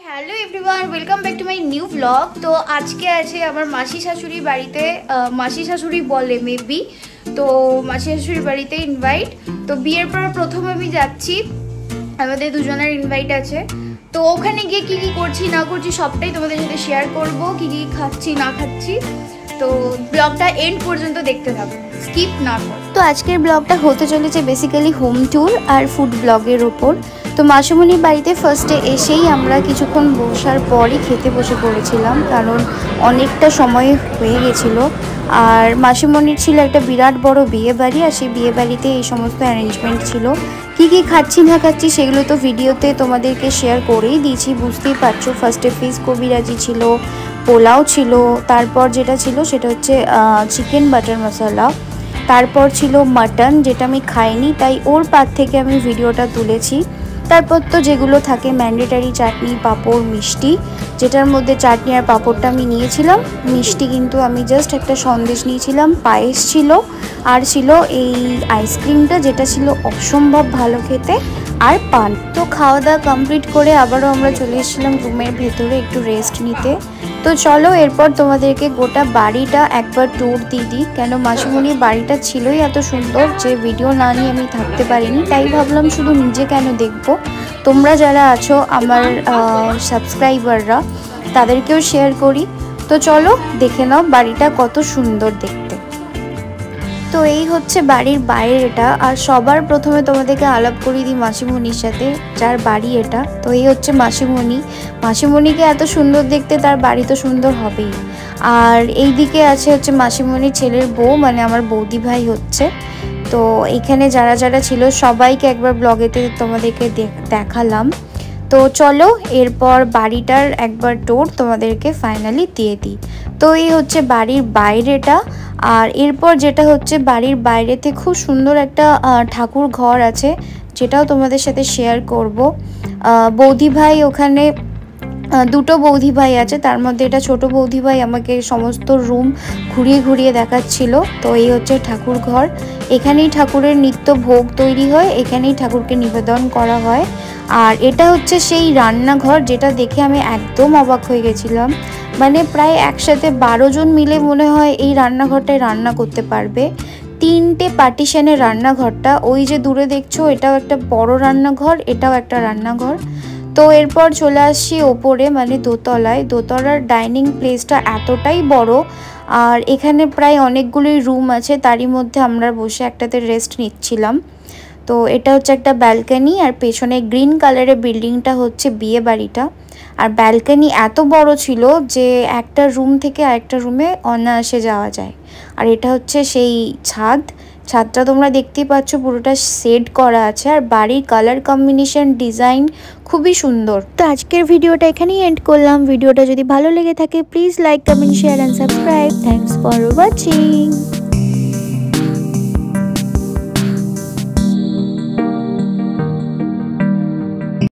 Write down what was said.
Hello everyone, welcome back to my new blog. তো আজকে আছে আমার মাসি শাশুড়ি বাড়িতে, মাসি শাশুড়ি বলে মেবি, তো মাসি শাশুড়ি বাড়িতে ইনভাইট। তো বিয়ের পর প্রথম আমি যাচ্ছি, আমাদের দুজনের ইনভাইট আছে। তো ওখানে গিয়ে কি কি করছি না করছি সবটাই তোমাদের সাথে শেয়ার করব, কি কি খাচ্ছি না খাচ্ছি। তো ব্লগটা এন্ড পর্যন্ত দেখতে থাকো, স্কিপ না করো। তো আজকের ব্লগটা হতে চলেছে বেসিক্যালি হোম ট্যুর আর ফুড ব্লগের ওপর। তো মাসিমণির বাড়িতে ফার্স্টে এসেই আমরা কিছুক্ষণ বসার পরই খেতে বসে পড়েছিলাম, কারণ অনেকটা সময় হয়ে গেছিলো। আর মাসিমণির ছিল একটা বিরাট বড় বিয়ে বাড়ি, আর সেই বিয়ে বাড়িতে এই সমস্ত অ্যারেঞ্জমেন্ট ছিল। কি কি খাচ্ছি না খাচ্ছি সেগুলো তো ভিডিওতে তোমাদেরকে শেয়ার করেই দিয়েছি, বুঝতেই পারছো। ফার্স্টে ফিশ কবিরাজি ছিল, পোলাও ছিল, তারপর যেটা ছিল সেটা হচ্ছে চিকেন বাটার মশলা, তারপর ছিল মাটন, যেটা আমি খাইনি তাই ওর পাত থেকে আমি ভিডিওটা তুলেছি। তারপর তো যেগুলো থাকে ম্যান্ডেটারি, চাটনি, পাঁপড়, মিষ্টি, যেটার মধ্যে চাটনি আর পাঁপড়টা আমি নিয়েছিলাম। মিষ্টি কিন্তু আমি জাস্ট একটা সন্দেশ নিয়েছিলাম, পায়েস ছিল, আর ছিল এই আইসক্রিমটা যেটা ছিল অসম্ভব ভালো খেতে, আর পান। তো খাওয়া দাওয়া কমপ্লিট করে আবারও আমরা চলে এসেছিলাম রুমের ভেতরে একটু রেস্ট নিতে। তো চলো এরপর তোমাদেরকে গোটা বাড়িটা একবার ট্যুর দিয়ে দিই, কেন মাসিমণির বাড়িটা ছিলই এত সুন্দর যে ভিডিও না নিয়ে আমি থাকতে পারিনি। তাই ভাবলাম শুধু নিজে কেন দেখবো, তোমরা যারা আছো আমার সাবস্ক্রাইবাররা তাদেরকেও শেয়ার করি। তো চলো দেখে নাও বাড়িটা কত সুন্দর দেখতে। তো এই হচ্ছে বাড়ির বাইরেটা, আর সবার প্রথমে তোমাদেরকে আলাপ করিয়ে দিই মাসিমণির সাথে, যার বাড়ি এটা। তো এই হচ্ছে মাসিমণি। মাসিমণিকে এত সুন্দর দেখতে, তার বাড়ি তো সুন্দর হবেই। আর এই দিকে আছে হচ্ছে মাসিমণির ছেলের বউ, মানে আমার বৌদি ভাই হচ্ছে। তো এখানে যারা যারা ছিল সবাইকে একবার ব্লগেতে তোমাদেরকে দেখালাম। তো চলো এরপর বাড়িটার একবার ট্যুর তোমাদেরকে ফাইনালি দিয়ে দিই। তো এই হচ্ছে বাড়ির বাইরেটা। আর এরপর যেটা হচ্ছে বাড়ির বাইরেতে খুব সুন্দর একটা ঠাকুর ঘর আছে, যেটাও তোমাদের সাথে শেয়ার করব। বৌদি ভাই ওখানে দুটো বৌদি ভাই আছে, তার মধ্যে এটা ছোট বৌদি ভাই আমাকে সমস্ত রুম ঘুরিয়ে ঘুরিয়ে দেখাচ্ছিল। তো এই হচ্ছে ঠাকুর ঘর, এখানেই ঠাকুরের নিত্য ভোগ তৈরি হয়, এখানেই ঠাকুরকে নিবেদন করা হয়। আর এটা হচ্ছে সেই রান্নাঘর, যেটা দেখে আমি একদম অবাক হয়ে গেছিলাম। মানে প্রায় একসাথে 12 জন মিলে মনে হয় এই রান্নাঘরটায় রান্না করতে পারবে। 3টে পার্টিশনের রান্নাঘরটা, ওই যে দূরে দেখছো এটাও একটা বড় রান্নাঘর, এটাও একটা রান্নাঘর। তো এরপর চলে আসছি ওপরে, মানে দোতলায়। দোতলার ডাইনিং প্লেসটা এতটাই বড়, আর এখানে প্রায় অনেকগুলোই রুম আছে, তারই মধ্যে আমরা বসে একটাতে রেস্ট নিচ্ছিলাম। তো এটা হচ্ছে একটা ব্যালকনি, আর পেছনে গ্রিন কালারের বিল্ডিংটা হচ্ছে বিয়ে বাড়িটা। আর ব্যালকনি এত বড় ছিল যে একটা রুম থেকে আরেকটা রুমে অনায়াসে যাওয়া যায়। আর এটা হচ্ছে সেই ছাদটা তোমরা দেখতেই পাচ্ছ, পুরোটা সেট করা আছে। আর বাড়ির কালার কম্বিনেশন, ডিজাইন খুবই সুন্দর। তো আজকের ভিডিওটা এখানেই এন্ড করলাম। ভিডিওটা যদি ভালো লেগে থাকে please like, comment, share and subscribe. Thanks for watching.